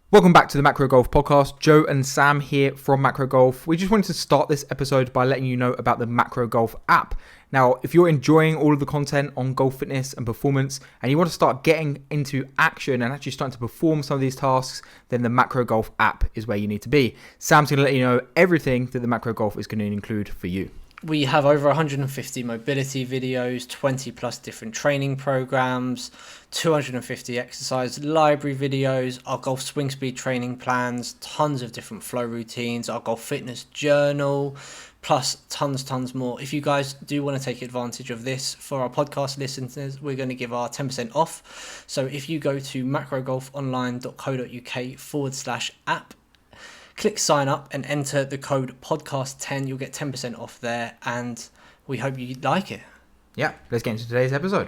Welcome back to the Macro Golf Podcast. Joe and Sam here from Macro Golf. We just wanted to start this episode by letting you know about the Macro Golf app. Now, if you're enjoying all of the content on golf fitness and performance and you want to start getting into action and actually starting to perform some of these tasks, then the Macro Golf app is where you need to be. Sam's going to let you know everything that the Macro Golf is going to include for you. We have over 150 mobility videos, 20 plus different training programs, 250 exercise library videos, our golf swing speed training plans, tons of different flow routines, our golf fitness journal, plus tons more. If you guys do want to take advantage of this, for our podcast listeners, we're going to give our 10% off. So if you go to macrogolfonline.co.uk/app, click sign up and enter the code podcast10. You'll get 10% off there, and we hope you like it. Yeah, let's get into today's episode.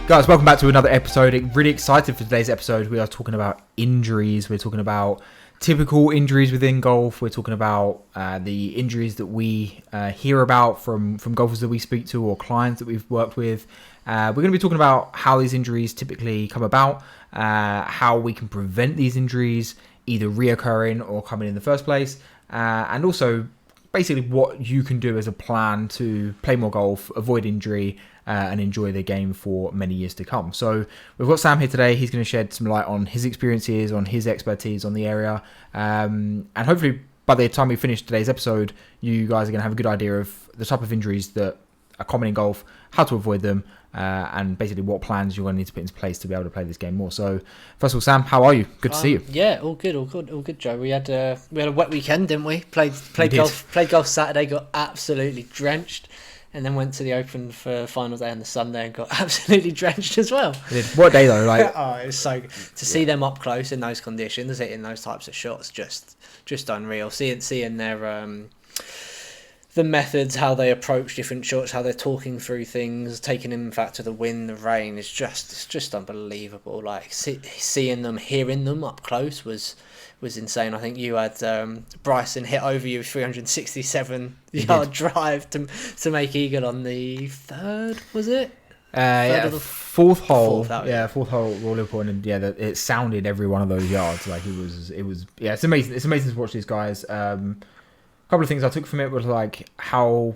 Guys, welcome back to another episode. Really excited for today's episode. We are talking about injuries. We're talking about typical injuries within golf. We're talking about the injuries that we hear about from golfers that we speak to or clients that we've worked with. We're going to be talking about how these injuries typically come about, how we can prevent these injuries either reoccurring or coming in the first place, and also basically what you can do as a plan to play more golf, avoid injury, and enjoy the game for many years to come. So we've got Sam here today. He's going to shed some light on his experiences, on his expertise on the area. And hopefully by the time we finish today's episode, you guys are going to have a good idea of the type of injuries that are common in golf, how to avoid them, and basically what plans you're going to need to put into place to be able to play this game more. So first of all, Sam, how are you? Good to see you. Yeah, all good, Joe. We had a wet weekend, didn't we? Played golf Saturday, got absolutely drenched, and then went to the Open for final day on the Sunday and got absolutely drenched as well. What day though? Like, oh, it was so good to see them up close in those conditions, hitting those types of shots. Just unreal. Seeing their the methods, how they approach different shots, how they're talking through things, taking in fact to the wind, the rain, it's just unbelievable. Like seeing them, hearing them up close was insane. I think you had Bryson hit over you 367 yard drive to make eagle on the third, was it? Fourth hole. Fourth hole roller point, and it sounded every one of those yards. Like it was. It's amazing. It's amazing to watch these guys. Couple of things I took from it was like how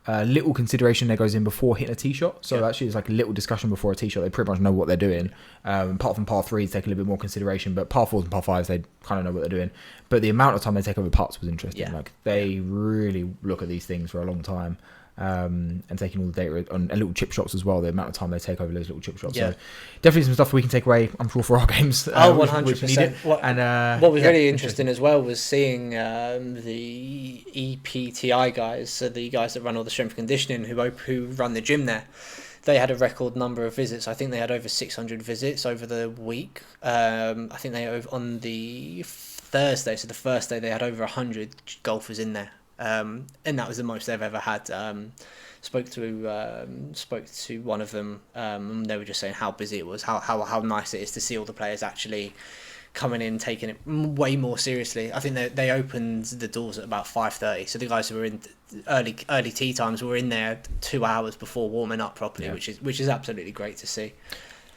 little consideration there goes in before hitting a tee shot. So actually it's like a little discussion before a tee shot. They pretty much know what they're doing. Apart from par threes, take a little bit more consideration, but par fours and par fives, they kind of know what they're doing. But the amount of time they take over putts was interesting. Yeah. Like they really look at these things for a long time. And taking all the data on little chip shots as well, the amount of time they take over those little chip shots. So definitely some stuff we can take away, I'm sure, for our games. 100%. What was really interesting as well was seeing the EPTI guys, so the guys that run all the strength and conditioning who run the gym there. They had a record number of visits. I think they had over 600 visits over the week. I think they on the Thursday, so the first day, they had over 100 golfers in there. And that was the most they've ever had. Spoke to one of them, and they were just saying how busy it was, how nice it is to see all the players actually coming in, taking it way more seriously. I think they opened the doors at about 5:30, so the guys who were in early tee times were in there 2 hours before warming up properly, which is absolutely great to see.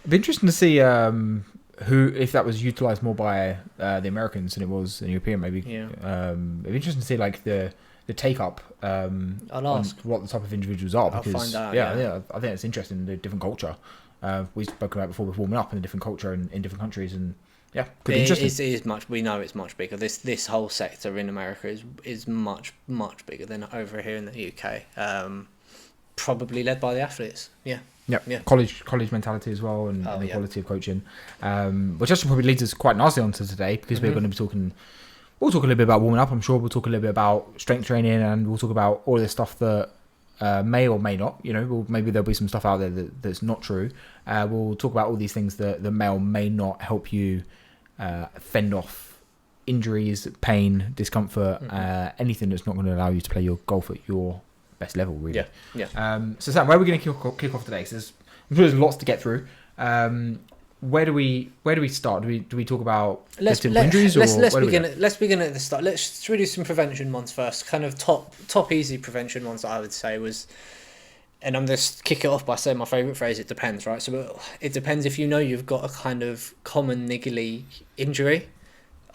It'd be interesting to see if that was utilised more by the Americans than it was in European, maybe. Yeah. It'd be interesting to see like the take up I'll ask what the type of individuals are, because I'll find out, yeah, I think it's interesting, the different culture. We spoke about before with warming up, in a different culture in different countries, and could be interesting. It is much. We know it's much bigger. This whole sector in America is much bigger than over here in the UK. Probably led by the athletes. Yeah. College mentality as well, and the quality of coaching, which actually probably leads us quite nicely onto today, because we're going to be talking. We'll talk a little bit about warming up, I'm sure. We'll talk a little bit about strength training, and we'll talk about all this stuff that may or may not, maybe there'll be some stuff out there that's not true. We'll talk about all these things that may or may not help you fend off injuries, pain, discomfort, anything that's not going to allow you to play your golf at your best level, really. Yeah. So Sam, where are we going to kick off today? So I'm sure there's lots to get through. where do we start? Do we talk about let's begin at the start. Let's do some prevention ones first. Kind of top easy prevention ones that I would say was, and I'm just kick it off by saying my favourite phrase. It depends, right? So it depends. If you know you've got a kind of common niggly injury,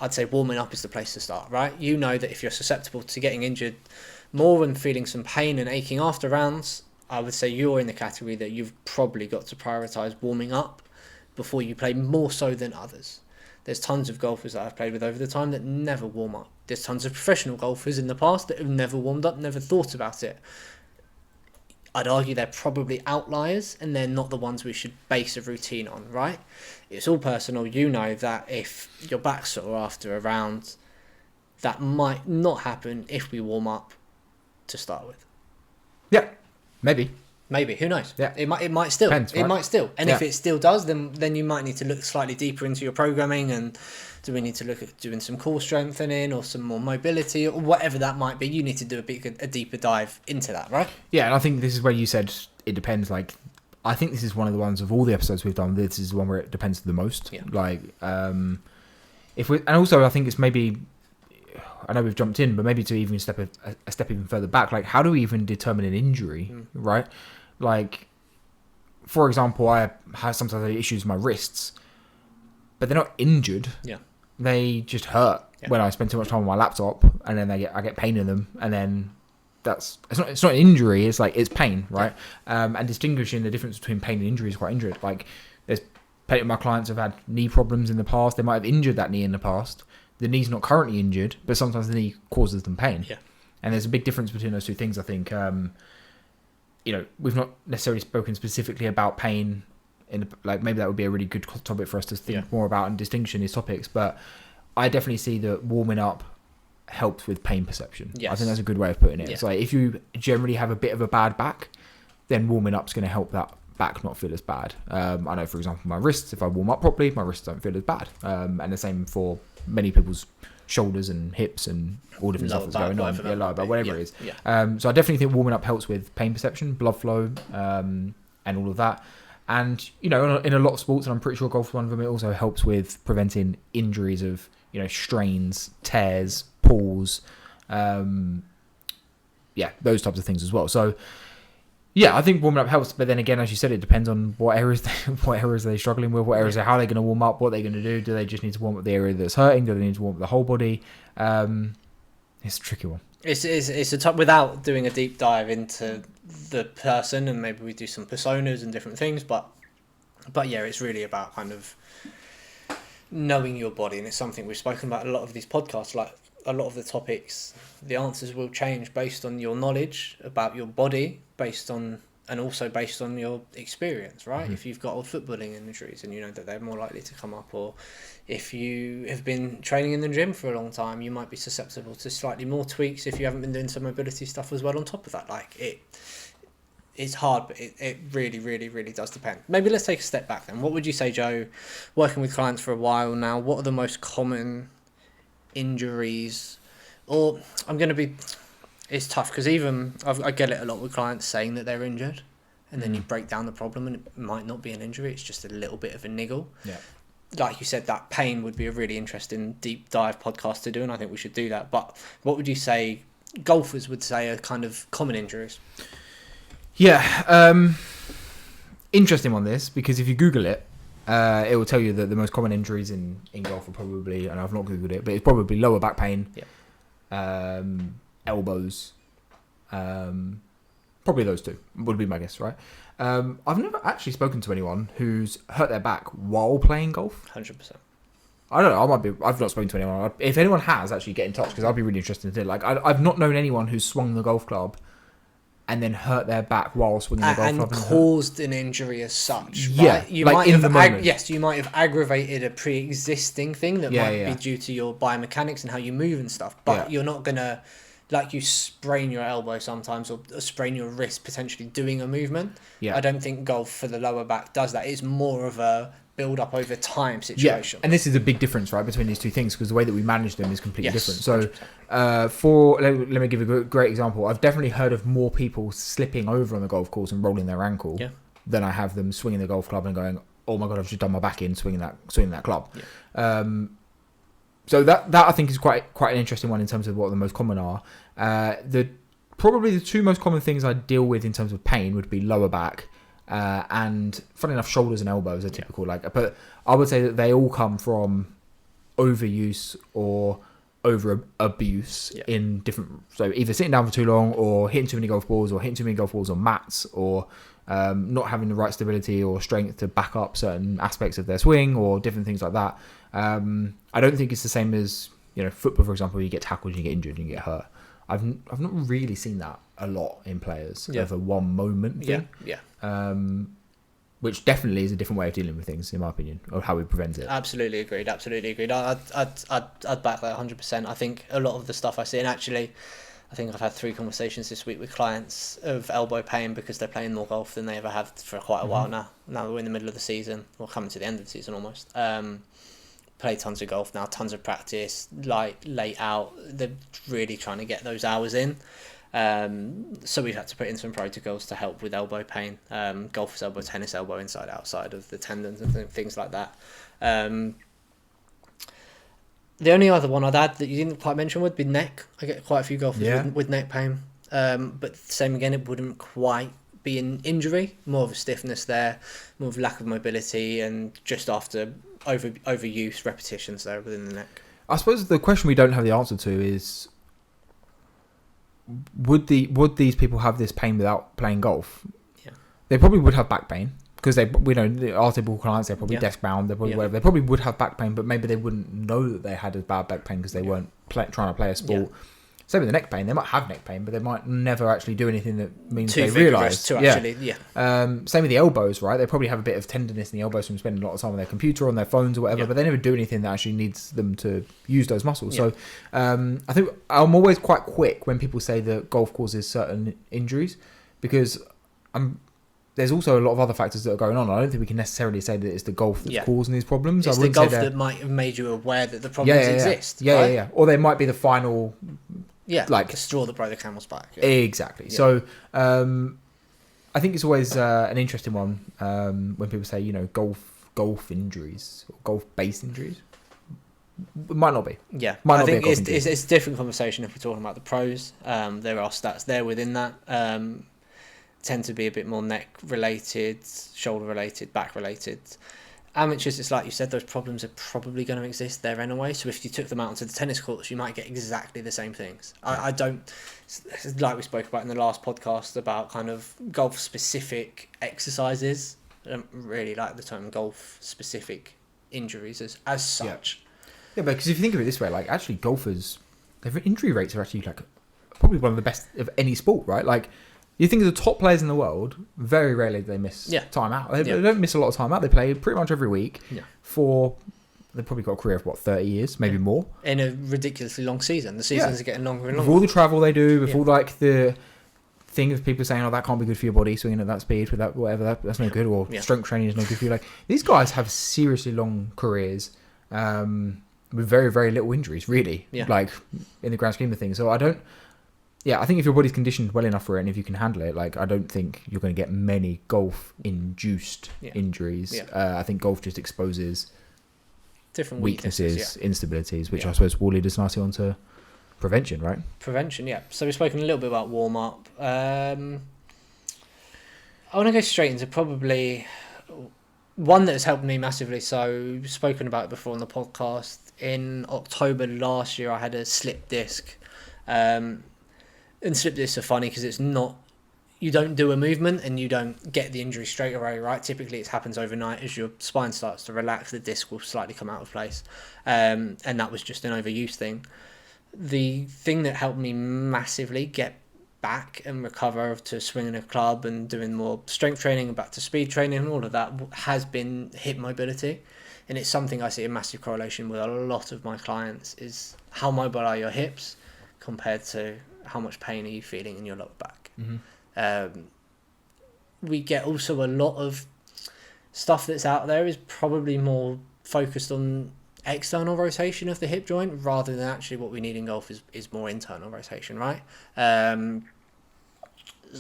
I'd say warming up is the place to start, right? You know that if you're susceptible to getting injured more and feeling some pain and aching after rounds, I would say you're in the category that you've probably got to prioritise warming up before you play, more so than others. There's tons of golfers that I've played with over the time that never warm up. There's tons of professional golfers in the past that have never warmed up, never thought about it. I'd argue they're probably outliers, and they're not the ones we should base a routine on, right? It's all personal. You know that if your back's sore after a round, that might not happen if we warm up to start with. Yeah, maybe. Who knows? Yeah, it might still. Depends, right? It might still. And if it still does, then you might need to look slightly deeper into your programming. And do we need to look at doing some core strengthening or some more mobility or whatever that might be? You need to do a deeper dive into that, right? Yeah, and I think this is where you said it depends. Like, I think this is one of the ones of all the episodes we've done. This is the one where it depends the most. Yeah. Like, if we, and also I think it's maybe, I know we've jumped in, but maybe to even step a step even further back. Like, how do we even determine an injury, right? Like, for example, I have sometimes issues with my wrists, but they're not injured. Yeah. They just hurt when I spend too much time on my laptop, and then I get pain in them, and then it's not an injury. It's like, it's pain, right? Yeah. And distinguishing the difference between pain and injury is quite injured. Like, there's plenty of my clients have had knee problems in the past. They might have injured that knee in the past. The knee's not currently injured, but sometimes the knee causes them pain. Yeah. And there's a big difference between those two things, I think. We've not necessarily spoken specifically about pain maybe that would be a really good topic for us to think more about and distinguish these topics. But I definitely see that warming up helps with pain perception. Yes. I think that's a good way of putting it. Yeah. It's like, if you generally have a bit of a bad back, then warming up's going to help that back not feel as bad. I know, for example, my wrists, if I warm up properly, my wrists don't feel as bad. And the same for many people's shoulders and hips and all different stuff that's going on. Lower back, whatever it is. Yeah. So I definitely think warming up helps with pain perception, blood flow, and all of that. And, in a lot of sports, and I'm pretty sure golf is one of them, it also helps with preventing injuries of, strains, tears, pulls, those types of things as well. So, yeah, I think warming up helps, but then again, as you said, it depends on what areas they're struggling with, how they're going to warm up, what they're going to do. Do they just need to warm up the area that's hurting? Do they need to warm up the whole body? It's a tricky one. It's a tough, without doing a deep dive into the person, and maybe we do some personas and different things, but yeah, it's really about kind of knowing your body, and it's something we've spoken about a lot of these podcasts. Like, a lot of the topics, the answers will change based on your knowledge about your body, and also based on your experience, right? Mm-hmm. If you've got old footballing injuries and you know that they're more likely to come up, or if you have been training in the gym for a long time, you might be susceptible to slightly more tweaks if you haven't been doing some mobility stuff as well on top of that. Like, it's hard, but it really, really, really does depend. Maybe let's take a step back then. What would you say, Joe, working with clients for a while now, what are the most common injuries? Or it's tough, because even I get it a lot with clients saying that they're injured, and then you break down the problem and it might not be an injury, it's just a little bit of a niggle. Yeah. Like you said, that pain would be a really interesting deep dive podcast to do, and I think we should do that. But what would you say golfers would say are kind of common injuries? Yeah, interesting on this, because if you Google it, it will tell you that the most common injuries in golf are probably, and I've not Googled it, but it's probably lower back pain, elbows, probably those two would be my guess, right? I've never actually spoken to anyone who's hurt their back while playing golf. 100%. I don't know. I've not spoken to anyone. If anyone has, actually get in touch, because I'd be really interested in it. Like, I've not known anyone who's swung the golf club and then hurt their back while swinging the golf club and caused an injury as such. Right? Yeah, you like might in have the moment. Yes, you might have aggravated a pre-existing thing that might be due to your biomechanics and how you move and stuff. But you're not gonna, like, you sprain your elbow sometimes, or sprain your wrist potentially doing a movement. Yeah. I don't think golf for the lower back does that. It's more of a build up over time situation. Yeah, and this is a big difference, right, between these two things, because the way that we manage them is completely different. So, let me give a great example. I've definitely heard of more people slipping over on the golf course and rolling their ankle than I have them swinging the golf club and going, oh my god, I've just done my back in swinging that club. So that I think is quite an interesting one in terms of what the most common are. Probably the two most common things I deal with in terms of pain would be lower back, and funny enough, shoulders and elbows are typical. But I would say that they all come from overuse or over abuse in different. So either sitting down for too long, or hitting too many golf balls, or hitting too many golf balls on mats, or not having the right stability or strength to back up certain aspects of their swing, or different things like that. I don't think it's the same as football, for example. You get tackled, you get injured, and you get hurt. I've not really seen that a lot in players of a one moment thing. Which definitely is a different way of dealing with things, in my opinion, or how we prevent it. Absolutely agreed. I'd back that 100%. I think a lot of the stuff I see, and actually, I think I've had 3 conversations this week with clients of elbow pain because they're playing more golf than they ever have for quite a while now. Now we're in the middle of the season, or coming to the end of the season almost. Play tons of golf now, tons of practice, late out. They're really trying to get those hours in. So we've had to put in some protocols to help with elbow pain, golfer's elbow, tennis elbow, inside, outside of the tendons and things like that. The only other one I'd add that you didn't quite mention would be neck. I get quite a few golfers with neck pain, but same again, it wouldn't quite be an injury, more of a stiffness there, more of lack of mobility, and just after overuse, repetitions there within the neck. I suppose the question we don't have the answer to is, would these people have this pain without playing golf? Yeah, they probably would have back pain because our typical clients, they're probably desk bound, they're probably whatever. They probably would have back pain, but maybe they wouldn't know that they had a bad back pain because they weren't trying to play a sport. Yeah. Same with the neck pain. They might have neck pain, but they might never actually do anything that means they realise. Same with the elbows, right? They probably have a bit of tenderness in the elbows from spending a lot of time on their computer, on their phones or whatever, but they never do anything that actually needs them to use those muscles. So I think I'm always quite quick when people say that golf causes certain injuries, because there's also a lot of other factors that are going on. I don't think we can necessarily say that it's the golf that's causing these problems. It's the golf that might have made you aware that the problems exist. Yeah. Or they might be the final... like a straw that broke the camel's back. Yeah. Exactly. Yeah. So I think it's always an interesting one when people say, golf injuries or golf-based injuries. It might not be. Yeah. I think it's a different conversation if we're talking about the pros. There are stats there within that. Tend to be a bit more neck-related, shoulder-related, back-related. Amateurs, it's like you said, those problems are probably going to exist there anyway. So if you took them out onto the tennis courts, you might get exactly the same things. I don't, like we spoke about in the last podcast about kind of golf-specific exercises. I don't really like the term golf-specific injuries as such. Yeah, but because if you think of it this way, like actually golfers, their injury rates are actually like probably one of the best of any sport, right? Like, you think of the top players in the world, very rarely do they miss time out. They don't miss a lot of time out. They play pretty much every week for... They've probably got a career of, 30 years, maybe more. In a ridiculously long season. The seasons are getting longer and longer. With all the travel they do, with all the thing of people saying, that can't be good for your body, swinging at that speed, with that whatever, that's no good, or strength training is no good for you. Like, these guys have seriously long careers with very, very little injuries, really, like, in the grand scheme of things. So I don't... Yeah, I think if your body's conditioned well enough for it, and if you can handle it, like, I don't think you're going to get many golf-induced injuries. Yeah. I think golf just exposes different weaknesses, instabilities, which I suppose will lead us nicely onto prevention, right? Prevention, yeah. So we've spoken a little bit about warm-up. I want to go straight into probably one that has helped me massively. So we've spoken about it before on the podcast. In October last year, I had a slip disc. And slip discs are funny because it's not, you don't do a movement and you don't get the injury straight away, right? Typically it happens overnight as your spine starts to relax, the disc will slightly come out of place. And that was just an overuse thing. The thing that helped me massively get back and recover to swinging a club and doing more strength training and back to speed training and all of that has been hip mobility. And it's something I see a massive correlation with a lot of my clients is how mobile are your hips compared to how much pain are you feeling in your lower back. We get also a lot of stuff that's out there is probably more focused on external rotation of the hip joint rather than actually what we need in golf is more internal rotation, right?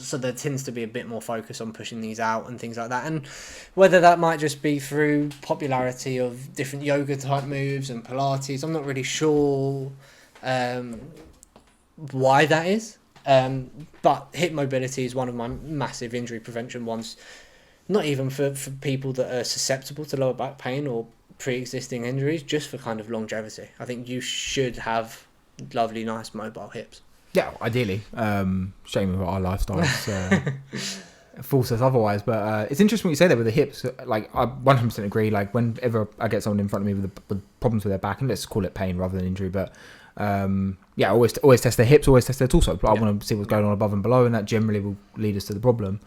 So there tends to be a bit more focus on pushing these out and things like that. And whether that might just be through popularity of different yoga type moves and Pilates, I'm not really sure why that is. But hip mobility is one of my massive injury prevention ones. Not even for people that are susceptible to lower back pain or pre-existing injuries, just for kind of longevity. I think you should have lovely, nice, mobile hips. Yeah, ideally. Shame with our lifestyles force us otherwise. But it's interesting what you say there with the hips. Like, I 100% agree. Like, whenever I get someone in front of me with problems with their back, and let's call it pain rather than injury, but always test their hips, always test their torso. But I want to see what's going on above and below, and that generally will lead us to the problem.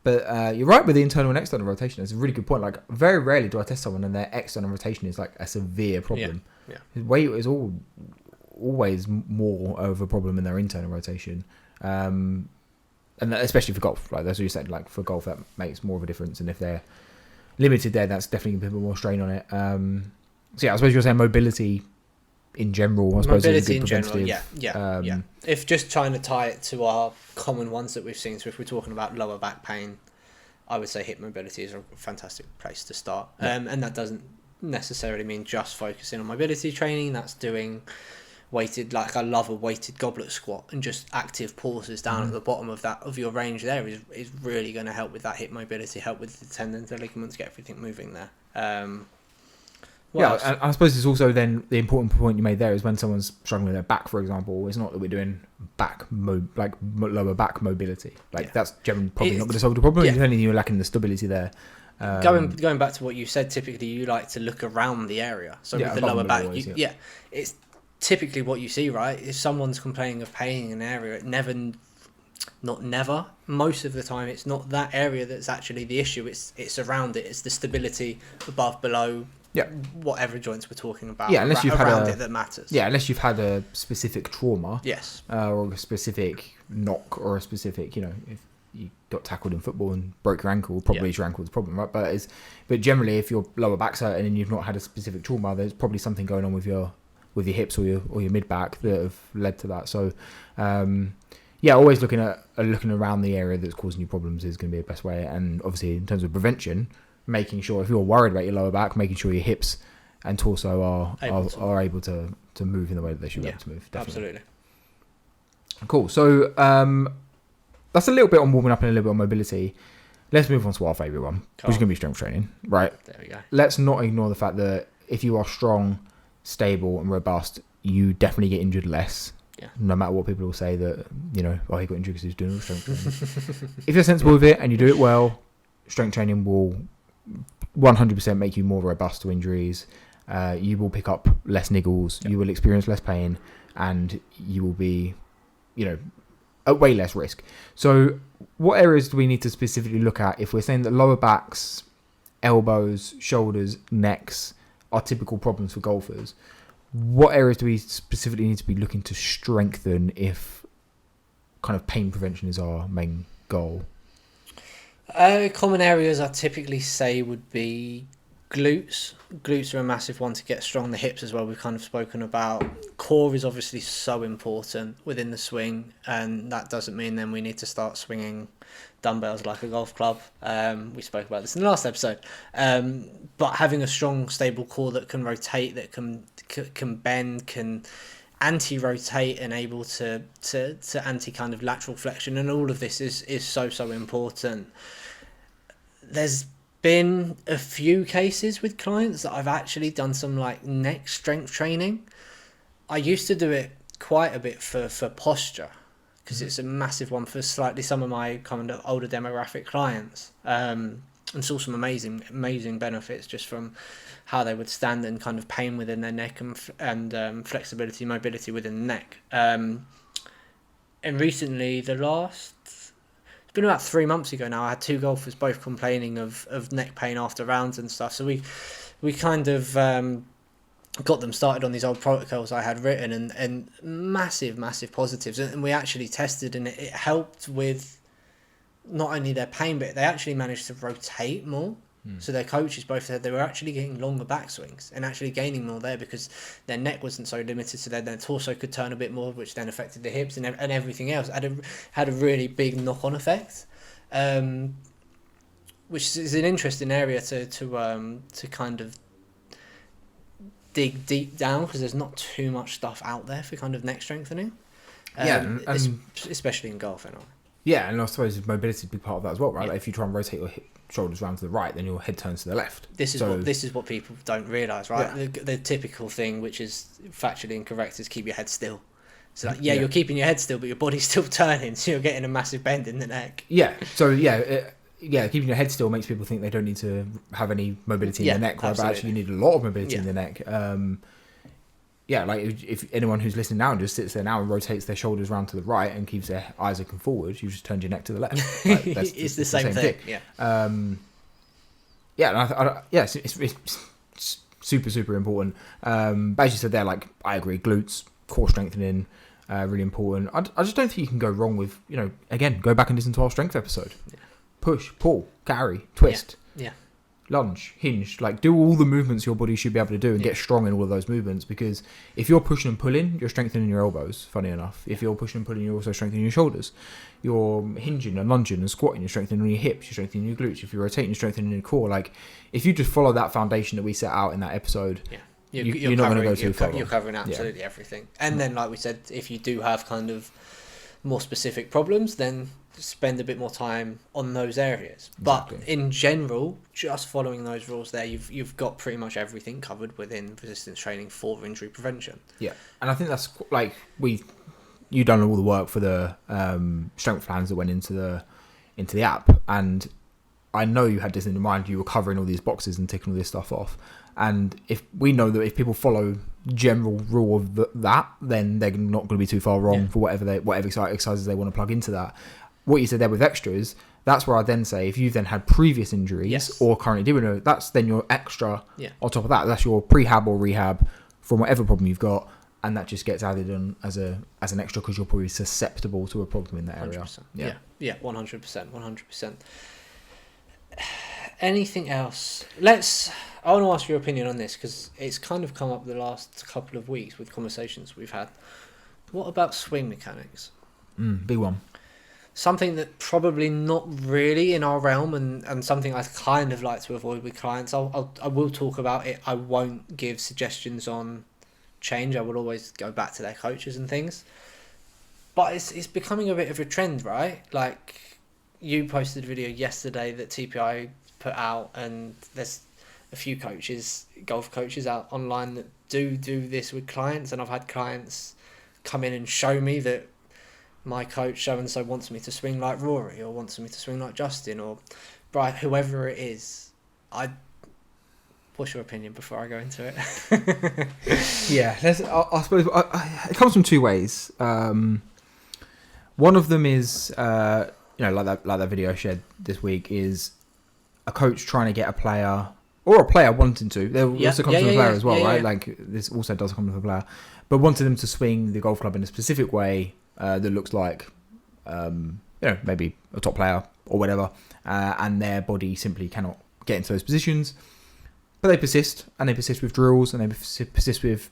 But you're right with the internal and external rotation. It's a really good point. Like, very rarely do I test someone and their external rotation is like a severe problem. Yeah. Weight is always more of a problem in their internal rotation. And especially for golf, like that's what you said, like for golf that makes more of a difference. And if they're limited there, that's definitely a bit more strain on it. So yeah, I suppose you're saying mobility in general. I suppose mobility in general, yeah. If just trying to tie it to our common ones that we've seen, so if we're talking about lower back pain, I would say hip mobility is a fantastic place to start. And that doesn't necessarily mean just focusing on mobility training. That's doing weighted, like I love a weighted goblet squat, and just active pauses down at the bottom of your range there is really going to help with that hip mobility, help with the tendons, the ligaments, get everything moving there. And I suppose it's also then the important point you made there is when someone's struggling with their back, for example, it's not that we're doing lower back mobility. That's generally probably not going to solve the problem. It's only you're lacking the stability there. Going back to what you said, typically you like to look around the area. So with the lower back, it's typically what you see, right? If someone's complaining of pain in an area, most of the time it's not that area that's actually the issue. It's around it. It's the stability above, below, whatever joints we're talking about. Yeah, unless you've had it that matters. Yeah, unless you've had a specific trauma. Yes. Or a specific knock, or a specific, if you got tackled in football and broke your ankle, probably your ankle's the problem, right? But generally, if your lower back's hurting and you've not had a specific trauma, there's probably something going on with your hips or your mid back that have led to that. So always looking around the area that's causing you problems is going to be the best way. And obviously in terms of prevention, making sure if you're worried about your lower back, making sure your hips and torso are able to move in the way that they should be able to move. Definitely. Absolutely. Cool. So that's a little bit on warming up and a little bit on mobility. Let's move on to our favourite one, which is going to be strength training. Right. There we go. Let's not ignore the fact that if you are strong, stable and robust, you definitely get injured less. No matter what people will say that, he got injured because he was doing all strength training. If you're sensible with it and you do it well, strength training will 100% make you more robust to injuries. You will pick up less niggles, you will experience less pain, and you will be, at way less risk. So what areas do we need to specifically look at if we're saying that lower backs, elbows, shoulders, necks are typical problems for golfers? What areas do we specifically need to be looking to strengthen if kind of pain prevention is our main goal? Common areas I typically say would be glutes. Glutes are a massive one to get strong. The hips as well, we've kind of spoken about. Core is obviously so important within the swing, and that doesn't mean then we need to start swinging dumbbells like a golf club. We spoke about this in the last episode. But having a strong, stable core that can rotate, that can bend, can anti-rotate and able to anti kind of lateral flexion, and all of this is so important. There's been a few cases with clients that I've actually done some like neck strength training. I used to do it quite a bit for posture, because it's a massive one for slightly some of my kind of older demographic clients, and saw some amazing benefits just from how they would stand and kind of pain within their neck and flexibility, mobility within the neck. And recently, it's been about 3 months ago now, I had two golfers both complaining of neck pain after rounds and stuff. So we kind of got them started on these old protocols I had written, and massive positives. And we actually tested, and it helped with not only their pain, but they actually managed to rotate more. So their coaches both said they were actually getting longer backswings and actually gaining more there because their neck wasn't so limited, so their torso could turn a bit more, which then affected the hips and everything else. Had a really big knock-on effect, which is an interesting area to kind of dig deep down, because there's not too much stuff out there for kind of neck strengthening. And especially in golf, anyway. Yeah, and I suppose mobility is a big part of that as well, right? Yeah. Like if you try and rotate your shoulders around to the right, then your head turns to the left. This is what people don't realise, right? Yeah. The typical thing, which is factually incorrect, is keep your head still. So like, you're keeping your head still, but your body's still turning, so you're getting a massive bend in the neck. Yeah. So keeping your head still makes people think they don't need to have any mobility in the neck, right? But actually you need a lot of mobility in the neck. Like if anyone who's listening now and just sits there now and rotates their shoulders around to the right and keeps their eyes looking forward, you just turned your neck to the left. Like, it's the same thing. It's super, super important. But as you said there, like I agree, glutes, core strengthening, really important. I just don't think you can go wrong with, again, go back and listen to our strength episode. Yeah. Push, pull, carry, twist. Yeah. Lunge, hinge, like do all the movements your body should be able to do and get strong in all of those movements, because if you're pushing and pulling, you're strengthening your elbows, funny enough. If you're pushing and pulling, you're also strengthening your shoulders. You're hinging and lunging and squatting, you're strengthening your hips, you're strengthening your glutes. If you're rotating, you're strengthening your core. Like if you just follow that foundation that we set out in that episode, you're not going to go too far. You're covering absolutely everything. And then, like we said, if you do have kind of more specific problems, then spend a bit more time on those areas. Exactly. But in general, just following those rules there, you've got pretty much everything covered within resistance training for injury prevention. Yeah, and I think that's like you done all the work for the strength plans that went into the app, and I know you had this in mind. You were covering all these boxes and ticking all this stuff off. And if we know that if people follow general rule of that, then they're not going to be too far wrong for whatever exercises they want to plug into that. What you said there with extras, that's where I then say if you've then had previous injuries or currently doing it, that's then your extra on top of that. That's your prehab or rehab from whatever problem you've got, and that just gets added on as an extra because you're probably susceptible to a problem in that area. 100%. Yeah, 100%. Anything else? I want to ask your opinion on this because it's kind of come up the last couple of weeks with conversations we've had. What about swing mechanics? Big one. Something that probably not really in our realm, and something I kind of like to avoid with clients. I will talk about it. I won't give suggestions on change. I will always go back to their coaches and things. But it's becoming a bit of a trend, right? Like you posted a video yesterday that TPI put out, and there's a few golf coaches out online that do this with clients, and I've had clients come in and show me that my coach so and so wants me to swing like Rory or wants me to swing like Justin or Brian, whoever it is. What's your opinion before I go into it? I suppose it comes from two ways. One of them is like that video I shared this week is a coach trying to get a player or a player wanting to. There also comes from a player as well, right? Like this also does come from a player, but wanted them to swing the golf club in a specific way that looks like, maybe a top player or whatever, and their body simply cannot get into those positions. But they persist, and they persist with drills, and they persist with,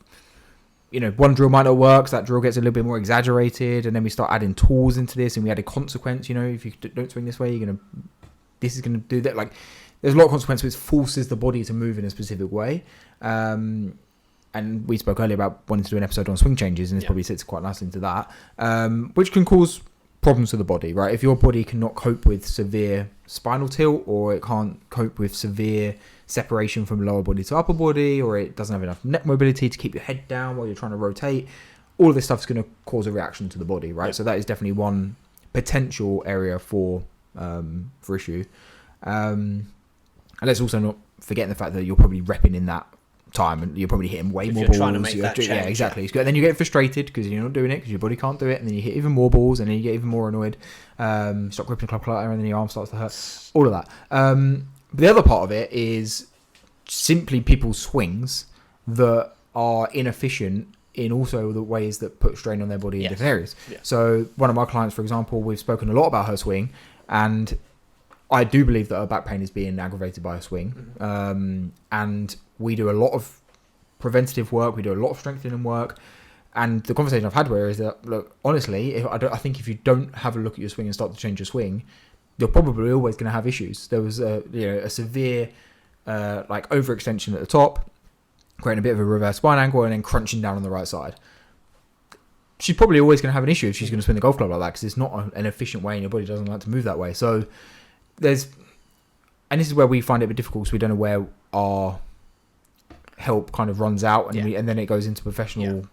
one drill might not work, so that drill gets a little bit more exaggerated, and then we start adding tools into this, and we add a consequence. If you don't swing this way, this is gonna do that. Like, there's a lot of consequence which forces the body to move in a specific way. And we spoke earlier about wanting to do an episode on swing changes, and this probably sits quite nicely into that, which can cause problems to the body, right? If your body cannot cope with severe spinal tilt, or it can't cope with severe separation from lower body to upper body, or it doesn't have enough neck mobility to keep your head down while you're trying to rotate, all of this stuff is going to cause a reaction to the body, right? So that is definitely one potential area for issue. And let's also not forget the fact that you're probably repping in that time, and you're probably hitting way more balls. Trying to make that change, exactly. Then you get frustrated because you're not doing it because your body can't do it, and then you hit even more balls, and then you get even more annoyed. Stop gripping the club clutter, and then your arm starts to hurt. All of that. But the other part of it is simply people's swings that are inefficient in also the ways that put strain on their body in different areas. So one of my clients, for example, we've spoken a lot about her swing, and I do believe that our back pain is being aggravated by a swing. And we do a lot of preventative work. We do a lot of strengthening work. And the conversation I've had is that, look, honestly, I think if you don't have a look at your swing and start to change your swing, you're probably always going to have issues. There was a severe overextension at the top, creating a bit of a reverse spine angle and then crunching down on the right side. She's probably always going to have an issue if she's going to swing the golf club like that, because it's not an efficient way and your body doesn't like to move that way. So and this is where we find it a bit difficult, because we don't know where our help kind of runs out, and then it goes into professional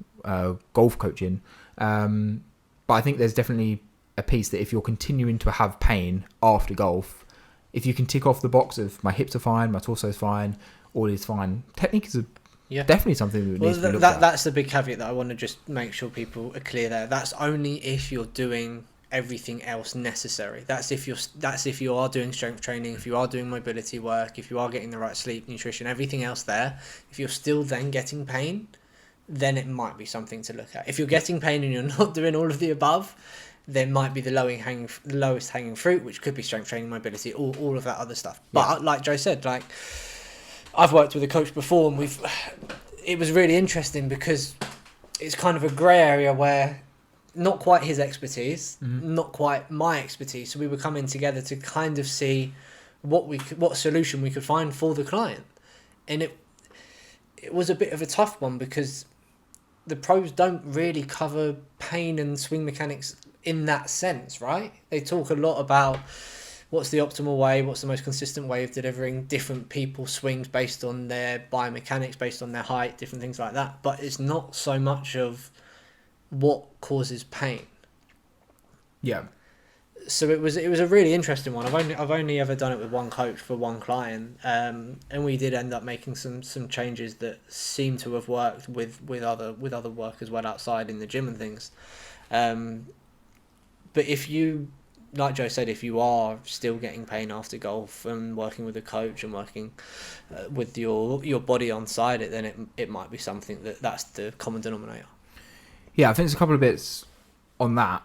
golf coaching. But I think there's definitely a piece that if you're continuing to have pain after golf, if you can tick off the box of my hips are fine, my torso's fine, all is fine, technique is definitely something that needs to be looked at. That's the big caveat that I want to just make sure people are clear there. That's only if you're doing everything else necessary. That's if you are doing strength training, if you are doing mobility work, if you are getting the right sleep, nutrition, everything else there. If you're still then getting pain, then it might be something to look at. If you're getting pain and you're not doing all of the above, there might be the lowest hanging fruit, which could be strength training, mobility, all of that other stuff. But like Joe said, like, I've worked with a coach before, and it was really interesting because it's kind of a grey area where not quite his expertise, not quite my expertise. So we were coming together to kind of see what solution we could find for the client. And it was a bit of a tough one, because the pros don't really cover pain and swing mechanics in that sense, right? They talk a lot about what's the optimal way, what's the most consistent way of delivering different people's swings based on their biomechanics, based on their height, different things like that. But it's not so much of what causes pain. Yeah. So it was a really interesting one. I've only ever done it with one coach for one client, and we did end up making some changes that seem to have worked with other work as well outside in the gym and things. But if you, like Joe said, if you are still getting pain after golf and working with a coach and working with your body on side it, then it might be something that's the common denominator. Yeah, I think there's a couple of bits on that.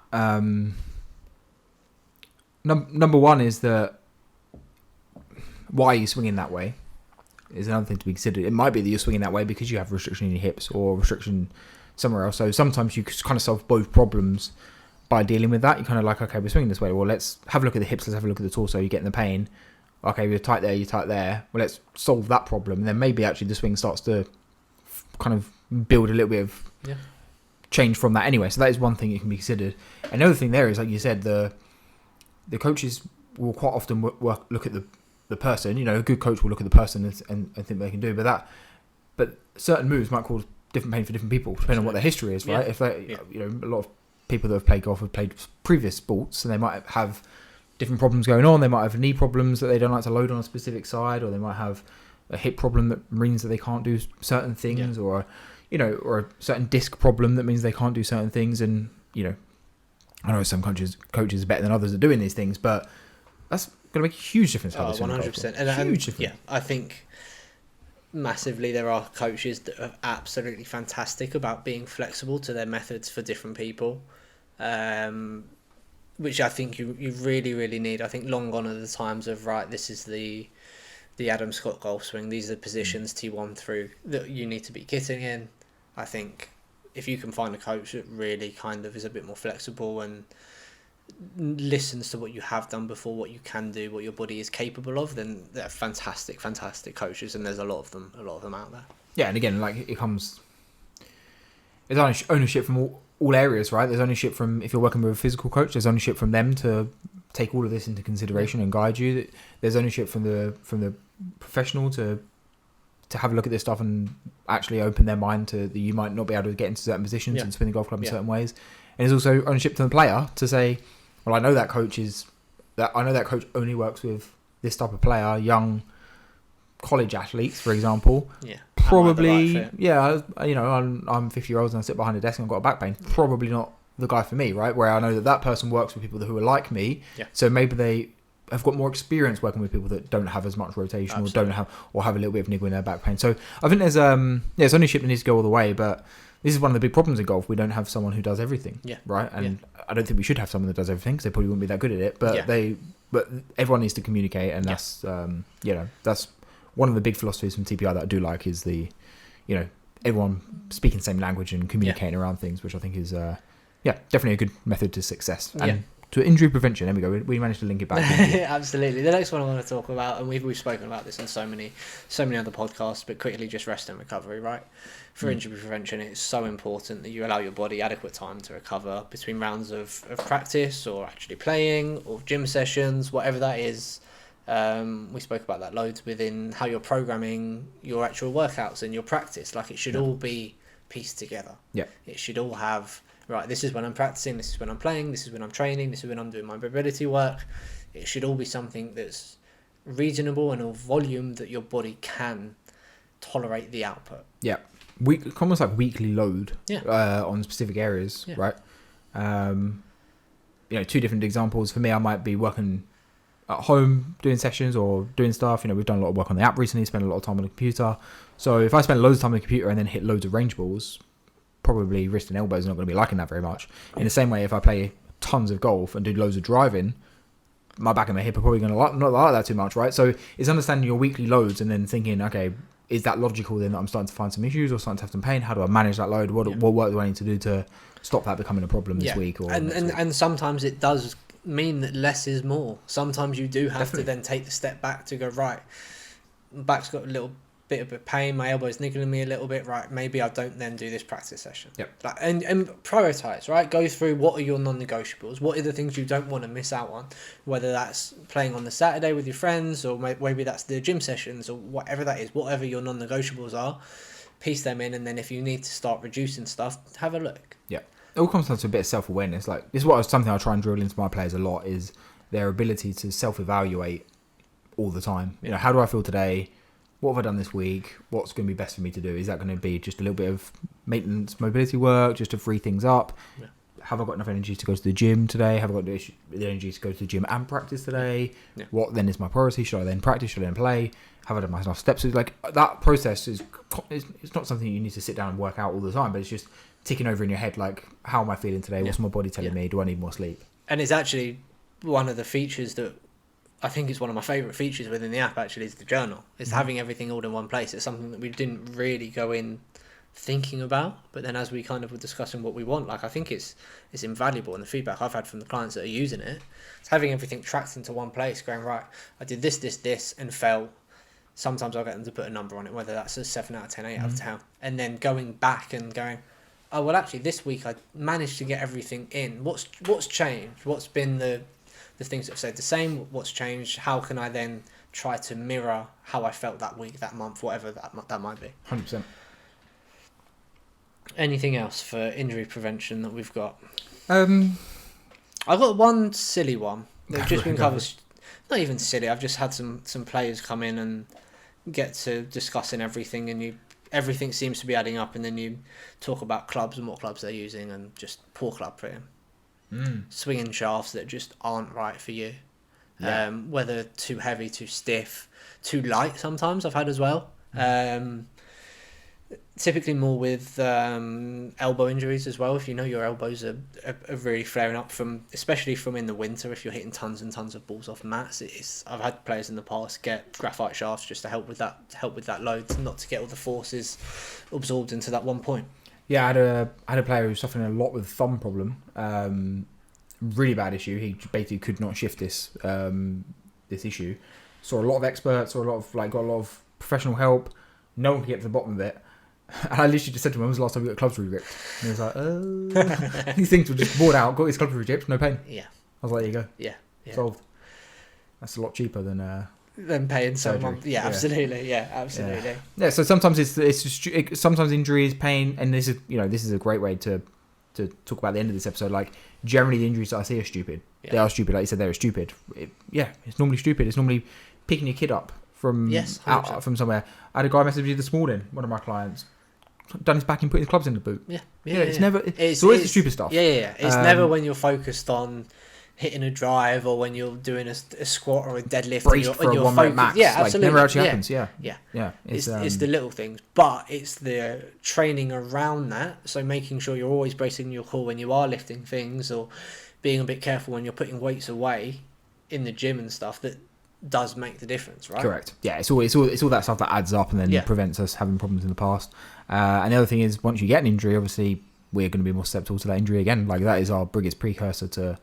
Number one is that why are you swinging that way is another thing to be considered. It might be that you're swinging that way because you have restriction in your hips or restriction somewhere else. So sometimes you kind of solve both problems by dealing with that. You're kind of like, okay, we're swinging this way. Well, let's have a look at the hips. Let's have a look at the torso. You're getting the pain. Okay, you're tight there. You're tight there. Well, let's solve that problem. And then maybe actually the swing starts to kind of build a little bit of change from that anyway. So that is one thing that can be considered. Another thing there is, like you said, the coaches will quite often look at the person. You know, a good coach will look at the person and think they can do. But certain moves might cause different pain for different people, depending on what their history is, right? If they, a lot of people that have played golf have played previous sports, and they might have different problems going on. They might have knee problems that they don't like to load on a specific side, or they might have a hip problem that means that they can't do certain things, or a certain disc problem that means they can't do certain things. And I know some coaches are better than others at doing these things, but that's going to make a huge difference. 100%. And huge difference. Yeah, I think massively there are coaches that are absolutely fantastic about being flexible to their methods for different people, which I think you really, really need. I think long gone are the times of, right, this is the Adam Scott golf swing, these are the positions T1 through that you need to be getting in. I think if you can find a coach that really kind of is a bit more flexible and listens to what you have done before, what you can do, what your body is capable of, then they're fantastic coaches, and there's a lot of them out there. Yeah, and again, like there's ownership from all areas, right? There's ownership from, if you're working with a physical coach, there's ownership from them to take all of this into consideration and guide you. There's ownership from the professional to have a look at this stuff and actually open their mind to that you might not be able to get into certain positions and spin the golf club in certain ways. And there's also ownership to the player to say, well, I know that coach only works with this type of player, young college athletes, for example. Yeah. Probably, I'm 50 years old and I sit behind a desk and I've got a back pain. Probably not the guy for me, right? Where I know that person works with people who are like me. Yeah. So maybe they have got more experience working with people that don't have as much rotation. Absolutely. or have a little bit of niggling in their back pain. So I think there's ownership that needs to go all the way, but this is one of the big problems in golf. We don't have someone who does everything. Yeah. Right. And I don't think we should have someone that does everything because they probably wouldn't be that good at it. But but everyone needs to communicate, and that's that's one of the big philosophies from TPI that I do like is the, everyone speaking the same language and communicating around things, which I think is definitely a good method to success. And to injury prevention, there we go. We managed to link it back. Absolutely. The next one I want to talk about, and we've spoken about this in so many other podcasts, but quickly just rest and recovery, right? For injury prevention, it's so important that you allow your body adequate time to recover between rounds of practice or actually playing or gym sessions, whatever that is. We spoke about that loads within how you're programming your actual workouts and your practice. Like, it should all be pieced together. Yeah. It should all have, right, this is when I'm practicing, this is when I'm playing, this is when I'm training, this is when I'm doing my mobility work. It should all be something that's reasonable and of volume that your body can tolerate the output. Yeah. Almost like weekly load on specific areas, right? 2 different examples. For me, I might be working at home doing sessions or doing stuff. We've done a lot of work on the app recently, spent a lot of time on the computer. So if I spend loads of time on the computer and then hit loads of range balls, probably wrist and elbows are not going to be liking that very much. In the same way, if I play tons of golf and do loads of driving, my back and my hip are probably going to not like that too much, right? So it's understanding your weekly loads and then thinking, okay, is that logical then that I'm starting to find some issues or starting to have some pain? How do I manage that load? What work do I need to do to stop that becoming a problem this week? Or and sometimes it does mean that less is more. Sometimes you do have to then take the step back to go, right, back's got a little bit of a pain, my elbow's niggling me a little bit, right, maybe I don't then do this practice session. And prioritize, right? Go through what are your non-negotiables, what are the things you don't want to miss out on, whether that's playing on the Saturday with your friends or maybe that's the gym sessions or whatever that is, whatever your non-negotiables are, piece them in, and then if you need to start reducing stuff, have a look. It all comes down to a bit of self-awareness. Like, this is something I try and drill into my players a lot, is their ability to self-evaluate all the time. How do I feel today? What have I done this week? What's going to be best for me to do? Is that going to be just a little bit of maintenance mobility work just to free things up? Have I got enough energy to go to the gym today? Have I got the energy to go to the gym and practice today? What then is my priority? Should I then practice? Should I then play? Have I done enough steps? So like, that process it's not something you need to sit down and work out all the time, but it's just ticking over in your head, like, how am I feeling today? What's my body telling me? Do I need more sleep? And it's actually one of the features that I think it's one of my favourite features within the app, actually, is the journal. It's having everything all in one place. It's something that we didn't really go in thinking about, but then as we kind of were discussing what we want, like, I think it's invaluable, and the feedback I've had from the clients that are using it, it's having everything tracked into one place, going, right, I did this, and fell. Sometimes I'll get them to put a number on it, whether that's a 7 out of 10, 8 out of 10, and then going back and going, oh, well, actually, this week I managed to get everything in. What's changed? What's been the things that have stayed the same? What's changed? How can I then try to mirror how I felt that week, that month, whatever that might be? 100%. Anything else for injury prevention that we've got? I've got one silly one. They've just been covered. Not even silly. I've just had some players come in and get to discussing everything, and everything seems to be adding up, and then you talk about clubs and what clubs they're using, and just poor club fitting. Swinging shafts that just aren't right for you. Whether too heavy, too stiff, too light sometimes I've had as well. Typically more with elbow injuries as well. If you know your elbows are really flaring up, especially from in the winter, if you're hitting tons and tons of balls off mats. I've had players in the past get graphite shafts just to help with that load, not to get all the forces absorbed into that one point. Yeah, I had a player who was suffering a lot with thumb problem. Really bad issue. He basically could not shift this issue. Saw a lot of experts, got a lot of professional help. No one could get to the bottom of it. And I literally just said to him, when was the last time we got clubs re-ripped? And he was like, these things were just bored out, got his clubs re-ripped, no pain. Yeah. I was like, there you go. Yeah. Solved. That's a lot cheaper than paying someone. Yeah, absolutely. Yeah, absolutely. Yeah. So sometimes sometimes injuries, pain, and this is a great way to talk about the end of this episode. Like, generally the injuries that I see are stupid. Yeah. They are stupid. Like you said, they're stupid. It's normally stupid. It's normally picking your kid up from from somewhere. I had a guy message me this morning, one of my clients, done his back and put his clubs in the boot. It's always the stupid stuff. It's never when you're focused on hitting a drive or when you're doing a squat or a deadlift. Braced for a 1 minute max. Yeah, absolutely. Never actually happens. Yeah. It's the little things, but it's the training around that. So making sure you're always bracing your core when you are lifting things, or being a bit careful when you're putting weights away in the gym and stuff, that does make the difference, right? Correct. Yeah, it's all that stuff that adds up and then prevents us having problems in the past. And the other thing is, once you get an injury, obviously we're going to be more susceptible to that injury again. Like, that is our biggest precursor to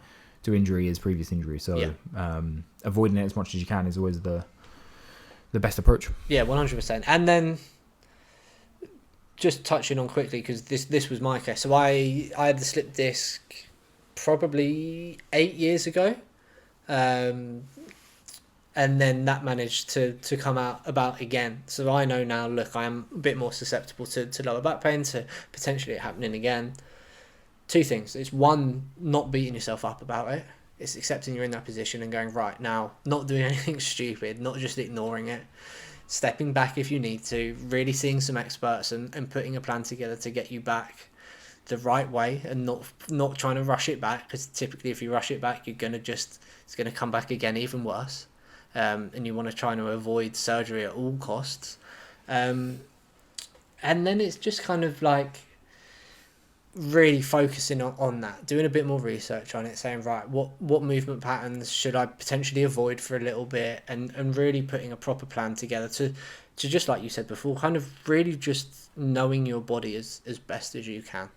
injury, is previous injury. So avoiding it as much as you can is always the best approach. Yeah, 100%. And then just touching on quickly, because this was my case. So I had the slip disc probably 8 years ago. And then that managed to come out about again. So I know now, look, I am a bit more susceptible to lower back pain, to potentially it happening again. 2 things. It's one, not beating yourself up about it. It's accepting you're in that position and going, right, now, not doing anything stupid, not just ignoring it, stepping back if you need to, really seeing some experts and putting a plan together to get you back the right way, and not trying to rush it back, because typically if you rush it back, it's going to come back again even worse. And you want to try to avoid surgery at all costs. And then it's just kind of like really focusing on that, doing a bit more research on it, saying, right, what movement patterns should I potentially avoid for a little bit, and really putting a proper plan together to just, like you said before, kind of really just knowing your body as best as you can.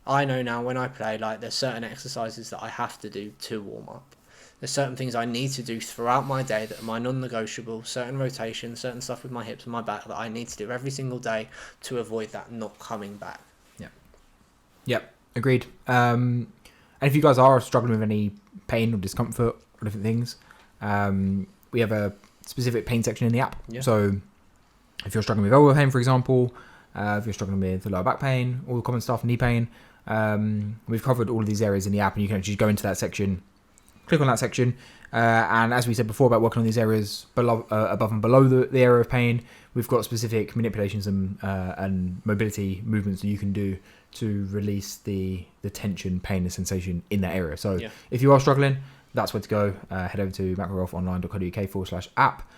I know now when I play, like, there's certain exercises that I have to do to warm up. There's certain things I need to do throughout my day that are my non-negotiable, certain rotations, certain stuff with my hips and my back that I need to do every single day to avoid that not coming back. Yep, agreed. And if you guys are struggling with any pain or discomfort or different things, we have a specific pain section in the app. Yeah. So if you're struggling with elbow pain, for example, if you're struggling with the lower back pain, all the common stuff, knee pain, we've covered all of these areas in the app, and you can actually go into that section, click on that section, and as we said before about working on these areas below, above and below the area of pain, we've got specific manipulations and mobility movements that you can do to release the tension, pain, and sensation in that area. So if you are struggling, that's where to go. Head over to macrogolfonline.co.uk/app.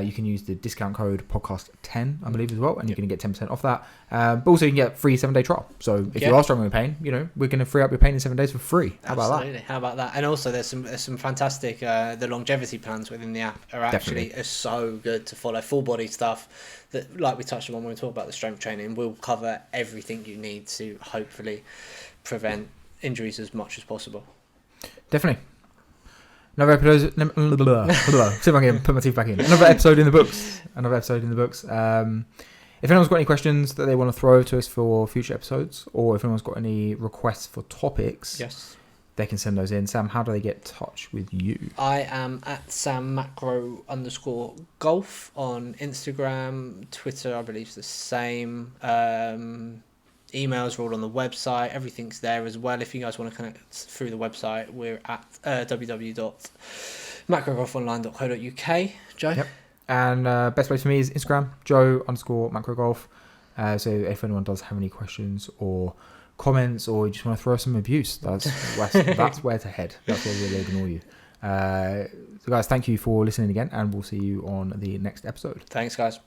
You can use the discount code podcast10, I believe, as well, and you're going to get 10% off that. But also you can get free 7-day trial. So if you are struggling with pain, we're going to free up your pain in 7 days for free. How about that? How about that? And also there's some fantastic, the longevity plans within the app are actually so good to follow. Full body stuff that, like we touched on when we talk about the strength training, will cover everything you need to hopefully prevent injuries as much as possible. Definitely. Another episode. See if I can put my teeth back in. Another episode in the books. If anyone's got any questions that they want to throw to us for future episodes, or if anyone's got any requests for topics, they can send those in. Sam, how do they get in touch with you? I am at sammacro_golf on Instagram. Twitter, I believe, is the same. Emails are all on the website. Everything's there as well. If you guys want to connect through the website, we're at www.macrogolfonline.co.uk. Joe? Yep. And best place for me is Instagram, Joe_macrogolf. So if anyone does have any questions or comments, or you just want to throw some abuse, that's where to head. That's where we'll ignore you. So guys, thank you for listening again, and we'll see you on the next episode. Thanks, guys.